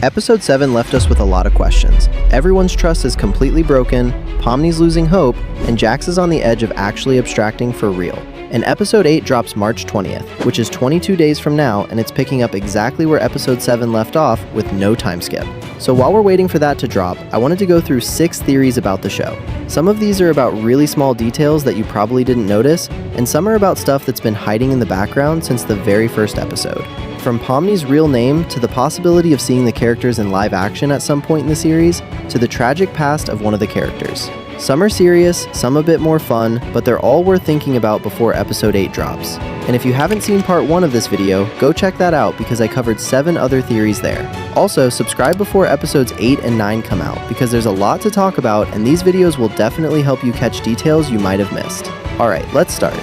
Episode 7 left us with a lot of questions. Everyone's trust is completely broken, Pomni's losing hope, and Jax is on the edge of actually abstracting for real. And Episode 8 drops March 20th, which is 22 days from now, and it's picking up exactly where Episode 7 left off with no time skip. So while we're waiting for that to drop, I wanted to go through 6 theories about the show. Some of these are about really small details that you probably didn't notice, and some are about stuff that's been hiding in the background since the very first episode. From Pomni's real name to the possibility of seeing the characters in live action at some point in the series, to the tragic past of one of the characters. Some are serious, some a bit more fun, but they're all worth thinking about before Episode 8 drops. And if you haven't seen part 1 of this video, go check that out because I covered 7 other theories there. Also, subscribe before Episodes 8 and 9 come out because there's a lot to talk about and these videos will definitely help you catch details you might have missed. Alright, let's start.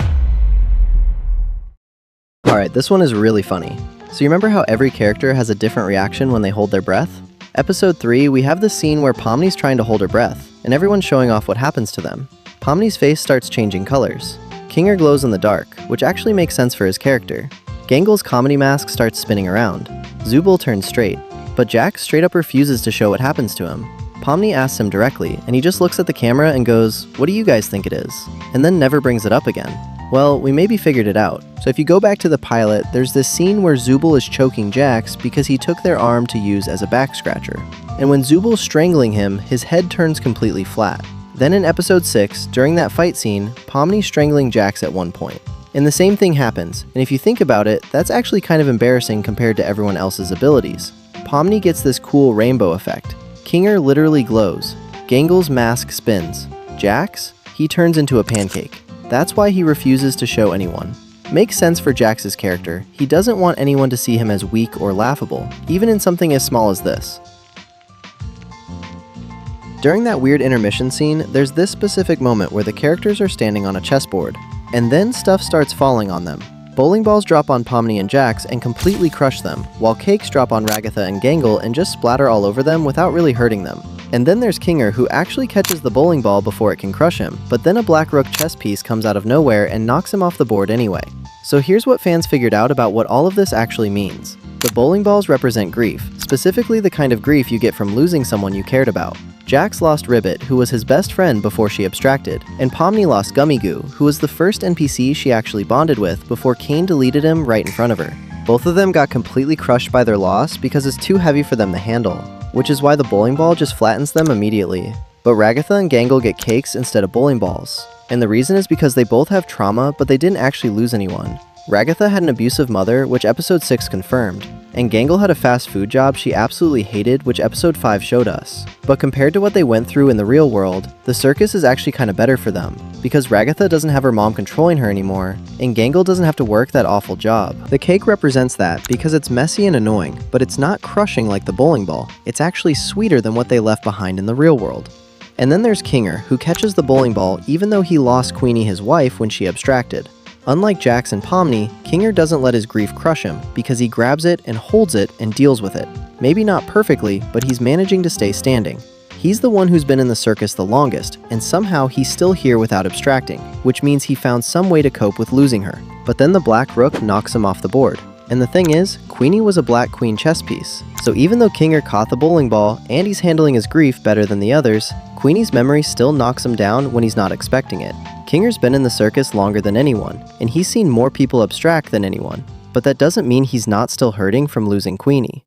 Alright, this one is really funny. So you remember how every character has a different reaction when they hold their breath? Episode 3, we have this scene where Pomni's trying to hold her breath, and everyone's showing off what happens to them. Pomni's face starts changing colors. Kinger glows in the dark, which actually makes sense for his character. Gangle's comedy mask starts spinning around. Zubul turns straight, but Jax straight up refuses to show what happens to him. Pomni asks him directly, and he just looks at the camera and goes, "What do you guys think it is?" and then never brings it up again. Well, we maybe figured it out. So if you go back to the pilot, there's this scene where Zubul is choking Jax because he took their arm to use as a back scratcher. And when Zubul's strangling him, his head turns completely flat. Then in Episode 6, during that fight scene, Pomni's strangling Jax at one point. And the same thing happens, and if you think about it, that's actually kind of embarrassing compared to everyone else's abilities. Pomni gets this cool rainbow effect. Kinger literally glows. Gangle's mask spins. Jax? He turns into a pancake. That's why he refuses to show anyone. Makes sense for Jax's character. He doesn't want anyone to see him as weak or laughable, even in something as small as this. During that weird intermission scene, there's this specific moment where the characters are standing on a chessboard, and then stuff starts falling on them. Bowling balls drop on Pomni and Jax and completely crush them, while cakes drop on Ragatha and Gangle and just splatter all over them without really hurting them. And then there's Kinger, who actually catches the bowling ball before it can crush him, but then a black rook chess piece comes out of nowhere and knocks him off the board anyway. So here's what fans figured out about what all of this actually means. The bowling balls represent grief, specifically the kind of grief you get from losing someone you cared about. Jax lost Ribbit, who was his best friend before she abstracted, and Pomni lost Gummy Goo, who was the first NPC she actually bonded with before Kane deleted him right in front of her. Both of them got completely crushed by their loss because it's too heavy for them to handle, which is why the bowling ball just flattens them immediately. But Ragatha and Gangle get cakes instead of bowling balls. And the reason is because they both have trauma, but they didn't actually lose anyone. Ragatha had an abusive mother, which Episode 6 confirmed, and Gangle had a fast food job she absolutely hated, which Episode 5 showed us. But compared to what they went through in the real world, the circus is actually kinda better for them, because Ragatha doesn't have her mom controlling her anymore, and Gangle doesn't have to work that awful job. The cake represents that because it's messy and annoying, but it's not crushing like the bowling ball. It's actually sweeter than what they left behind in the real world. And then there's Kinger, who catches the bowling ball even though he lost Queenie, his wife, when she abstracted. Unlike Jax and Pomni, Kinger doesn't let his grief crush him because he grabs it and holds it and deals with it. Maybe not perfectly, but he's managing to stay standing. He's the one who's been in the circus the longest, and somehow he's still here without abstracting, which means he found some way to cope with losing her. But then the black rook knocks him off the board. And the thing is, Queenie was a black queen chess piece. So even though Kinger caught the bowling ball and he's handling his grief better than the others, Queenie's memory still knocks him down when he's not expecting it. Kinger's been in the circus longer than anyone, and he's seen more people abstract than anyone. But that doesn't mean he's not still hurting from losing Queenie.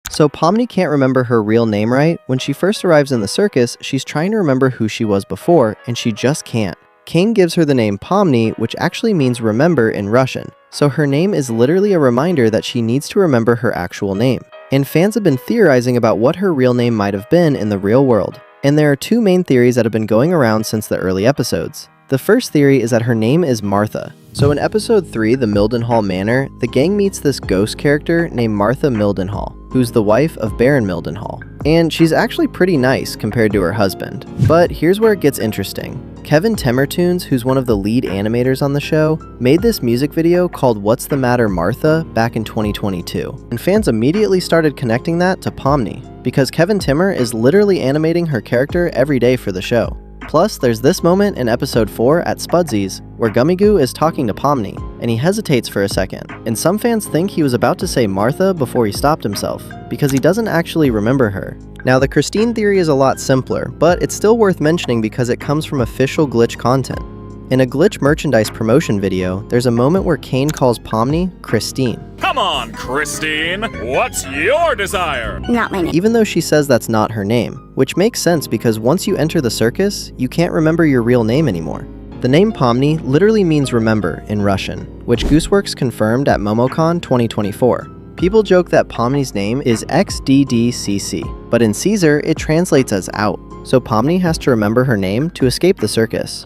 So Pomni can't remember her real name right. When she first arrives in the circus, she's trying to remember who she was before, and she just can't. Kane gives her the name Pomni, which actually means remember in Russian. So her name is literally a reminder that she needs to remember her actual name. And fans have been theorizing about what her real name might have been in the real world. And there are 2 main theories that have been going around since the early episodes. The first theory is that her name is Martha. So in Episode 3, the Mildenhall Manor, the gang meets this ghost character named Martha Mildenhall, who's the wife of Baron Mildenhall. And she's actually pretty nice compared to her husband. But here's where it gets interesting. Kevin Temertunes, who's one of the lead animators on the show, made this music video called What's the Matter Martha back in 2022. And fans immediately started connecting that to Pomni, because Kevin Timmer is literally animating her character every day for the show. Plus, there's this moment in episode 4 at Spudsy's where Gummigoo is talking to Pomni, and he hesitates for a second, and some fans think he was about to say Martha before he stopped himself, because he doesn't actually remember her. Now, the Christine theory is a lot simpler, but it's still worth mentioning because it comes from official Glitch content. In a Glitch merchandise promotion video, there's a moment where Kane calls Pomni Christine. Come on, Christine! What's your desire? Not my name. Even though she says that's not her name, which makes sense because once you enter the circus, you can't remember your real name anymore. The name Pomni literally means remember in Russian, which Gooseworks confirmed at MomoCon 2024. People joke that Pomni's name is XDDCC, but in Caesar it translates as out, so Pomni has to remember her name to escape the circus.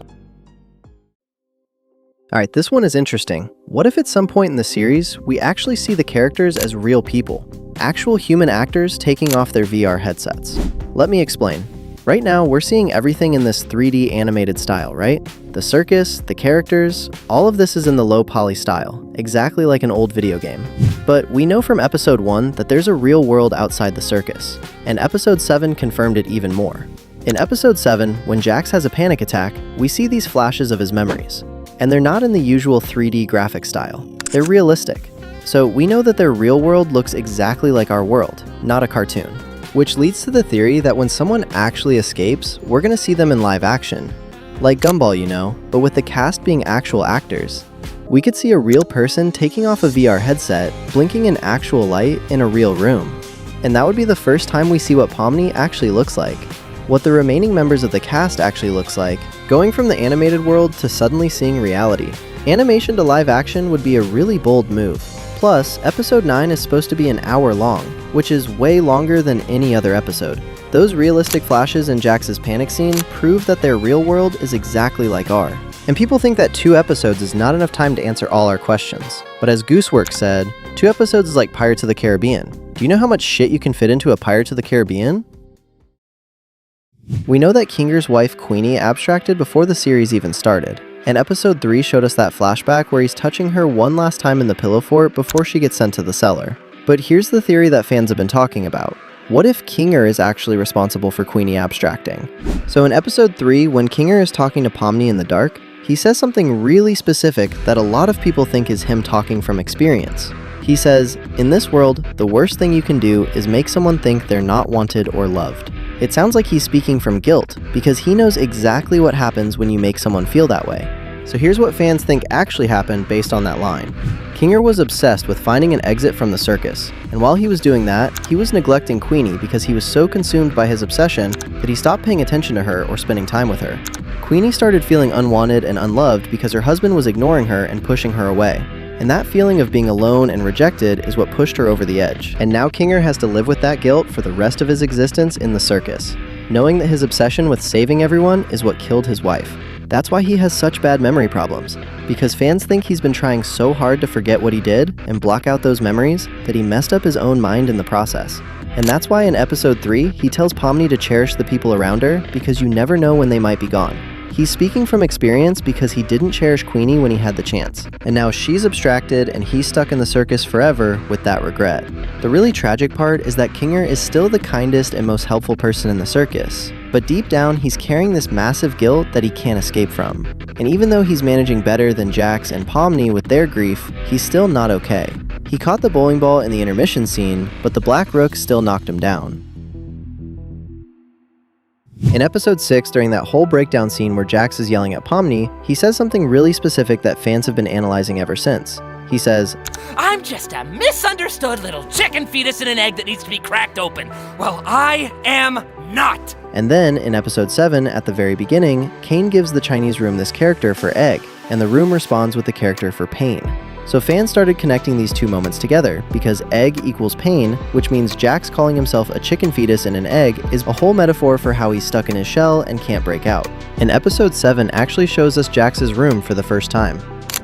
Alright, this one is interesting. What if at some point in the series, we actually see the characters as real people? Actual human actors taking off their VR headsets. Let me explain. Right now, we're seeing everything in this 3D animated style, right? The circus, the characters, all of this is in the low poly style, exactly like an old video game. But we know from episode 1 that there's a real world outside the circus, and episode 7 confirmed it even more. In episode 7, when Jax has a panic attack, we see these flashes of his memories. And they're not in the usual 3D graphic style. They're realistic. So we know that their real world looks exactly like our world, not a cartoon. Which leads to the theory that when someone actually escapes, we're gonna see them in live action. Like Gumball, you know, but with the cast being actual actors. We could see a real person taking off a VR headset, blinking in actual light in a real room. And that would be the first time we see what Pomni actually looks like. What the remaining members of the cast actually looks like, going from the animated world to suddenly seeing reality. Animation to live action would be a really bold move. Plus, episode 9 is supposed to be an hour long, which is way longer than any other episode. Those realistic flashes in Jax's panic scene prove that their real world is exactly like ours. And people think that 2 episodes is not enough time to answer all our questions. But as Gooseworks said, 2 episodes is like Pirates of the Caribbean. Do you know how much shit you can fit into a Pirates of the Caribbean? We know that Kinger's wife Queenie abstracted before the series even started, and episode 3 showed us that flashback where he's touching her one last time in the pillow fort before she gets sent to the cellar. But here's the theory that fans have been talking about. What if Kinger is actually responsible for Queenie abstracting? So in episode 3, when Kinger is talking to Pomni in the dark, he says something really specific that a lot of people think is him talking from experience. He says, "In this world, the worst thing you can do is make someone think they're not wanted or loved." It sounds like he's speaking from guilt, because he knows exactly what happens when you make someone feel that way. So here's what fans think actually happened based on that line. Kinger was obsessed with finding an exit from the circus, and while he was doing that, he was neglecting Queenie because he was so consumed by his obsession that he stopped paying attention to her or spending time with her. Queenie started feeling unwanted and unloved because her husband was ignoring her and pushing her away. And that feeling of being alone and rejected is what pushed her over the edge. And now Kinger has to live with that guilt for the rest of his existence in the circus, knowing that his obsession with saving everyone is what killed his wife. That's why he has such bad memory problems, because fans think he's been trying so hard to forget what he did and block out those memories that he messed up his own mind in the process. And that's why in episode 3, he tells Pomni to cherish the people around her because you never know when they might be gone. He's speaking from experience because he didn't cherish Queenie when he had the chance. And now she's abstracted and he's stuck in the circus forever with that regret. The really tragic part is that Kinger is still the kindest and most helpful person in the circus. But deep down, he's carrying this massive guilt that he can't escape from. And even though he's managing better than Jax and Pomni with their grief, he's still not okay. He caught the bowling ball in the intermission scene, but the Black Rook still knocked him down. In episode 6, during that whole breakdown scene where Jax is yelling at Pomni, he says something really specific that fans have been analyzing ever since. He says, "I'm just a misunderstood little chicken fetus in an egg that needs to be cracked open. Well, I am not." And then, in episode 7, at the very beginning, Kane gives the Chinese room this character for egg, and the room responds with the character for pain. So fans started connecting these two moments together, because egg equals pain, which means Jax calling himself a chicken fetus in an egg is a whole metaphor for how he's stuck in his shell and can't break out. And episode 7 actually shows us Jax's room for the first time.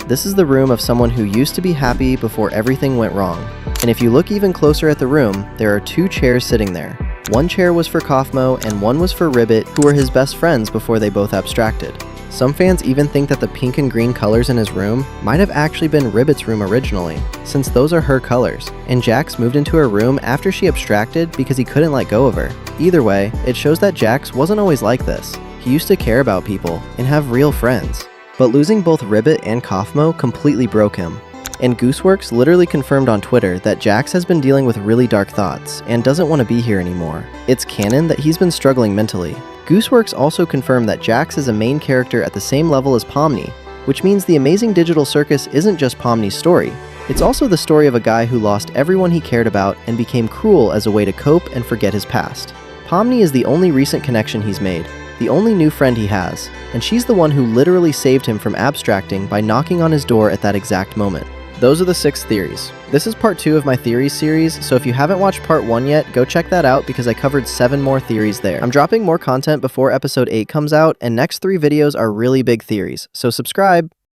This is the room of someone who used to be happy before everything went wrong. And if you look even closer at the room, there are 2 chairs sitting there. One chair was for Kaufmo and one was for Ribbit, who were his best friends before they both abstracted. Some fans even think that the pink and green colors in his room might have actually been Ribbit's room originally, since those are her colors, and Jax moved into her room after she abstracted because he couldn't let go of her. Either way, it shows that Jax wasn't always like this. He used to care about people and have real friends. But losing both Ribbit and Kaufmo completely broke him. And Gooseworks literally confirmed on Twitter that Jax has been dealing with really dark thoughts and doesn't want to be here anymore. It's canon that he's been struggling mentally. Gooseworks also confirmed that Jax is a main character at the same level as Pomni, which means the Amazing Digital Circus isn't just Pomni's story. It's also the story of a guy who lost everyone he cared about and became cruel as a way to cope and forget his past. Pomni is the only recent connection he's made, the only new friend he has, and she's the one who literally saved him from abstracting by knocking on his door at that exact moment. Those are the 6 theories. This is part 2 of my theories series, so if you haven't watched part 1 yet, go check that out because I covered 7 more theories there. I'm dropping more content before episode 8 comes out, and next 3 videos are really big theories, so subscribe!